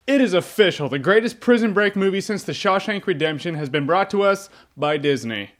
It is official. The greatest Prison Break movie since The Shawshank Redemption has been brought to us by Disney.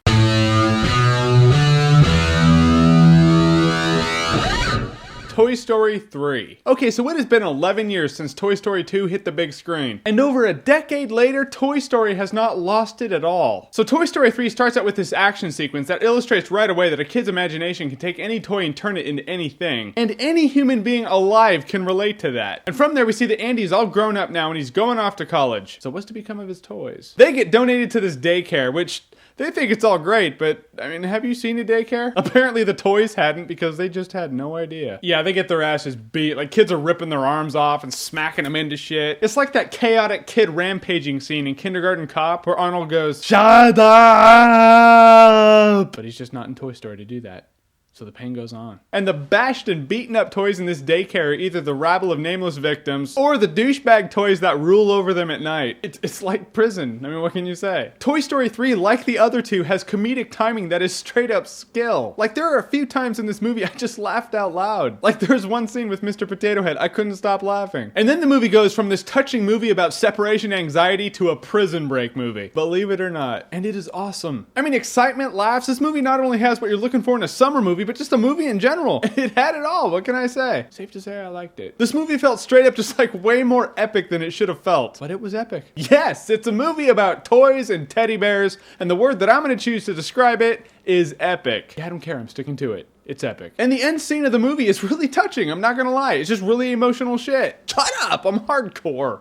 Toy Story 3. Okay, so it has been 11 years since Toy Story 2 hit the big screen. And over a decade later, Toy Story has not lost it at all. So Toy Story 3 starts out with this action sequence that illustrates right away that a kid's imagination can take any toy and turn it into anything. And any human being alive can relate to that. And from there we see that Andy's all grown up now and he's going off to college. So what's to become of his toys? They get donated to this daycare, which they think it's all great, but, I mean, have you seen a daycare? Apparently the toys hadn't because they just had no idea. Yeah, they get their asses beat. Like, kids are ripping their arms off and smacking them into shit. It's like that chaotic kid rampaging scene in Kindergarten Cop where Arnold goes, "Shut up!" But he's just not in Toy Story to do that. So the pain goes on. And the bashed and beaten up toys in this daycare are either the rabble of nameless victims or the douchebag toys that rule over them at night. It's like prison. I mean, what can you say? Toy Story 3, like the other two, has comedic timing that is straight up skill. Like, there are a few times in this movie I just laughed out loud. Like, there's one scene with Mr. Potato Head. I couldn't stop laughing. And then the movie goes from this touching movie about separation anxiety to a prison break movie. Believe it or not. And it is awesome. I mean, excitement, laughs. This movie not only has what you're looking for in a summer movie, but just a movie in general. It had it all. What can I say? Safe to say I liked it. This movie felt straight up just like way more epic than it should have felt. But it was epic. Yes, it's a movie about toys and teddy bears, and the word that I'm going to choose to describe it is epic. Yeah, I don't care. I'm sticking to it. It's epic. And the end scene of the movie is really touching. I'm not going to lie. It's just really emotional shit. Shut up. I'm hardcore.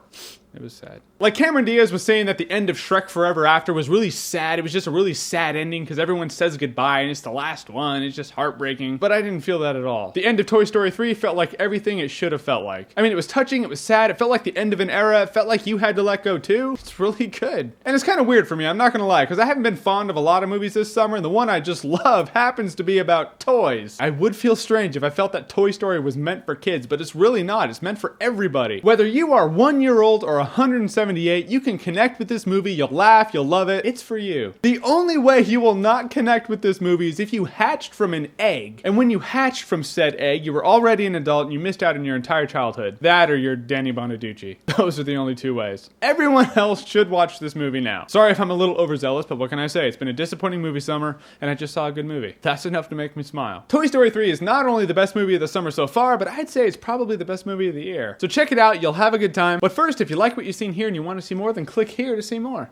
It was sad. Like Cameron Diaz was saying that the end of Shrek Forever After was really sad. It was just a really sad ending because everyone says goodbye and it's the last one. It's just heartbreaking. But I didn't feel that at all. The end of Toy Story 3 felt like everything it should have felt like. I mean, it was touching, it was sad, it felt like the end of an era, it felt like you had to let go too. It's really good. And it's kind of weird for me, I'm not gonna lie, because I haven't been fond of a lot of movies this summer, and the one I just love happens to be about toys. I would feel strange if I felt that Toy Story was meant for kids, but it's really not. It's meant for everybody. Whether you are 1 year old or 178, you can connect with this movie, you'll laugh, you'll love it. It's for you. The only way you will not connect with this movie is if you hatched from an egg. And when you hatched from said egg, you were already an adult and you missed out on your entire childhood. That or you're Danny Bonaducci. Those are the only two ways. Everyone else should watch this movie now. Sorry if I'm a little overzealous, but what can I say? It's been a disappointing movie summer and I just saw a good movie. That's enough to make me smile. Toy Story 3 is not only the best movie of the summer so far, but I'd say it's probably the best movie of the year. So check it out, you'll have a good time. But first, if you like what you've seen here and you want to see more, then click here to see more.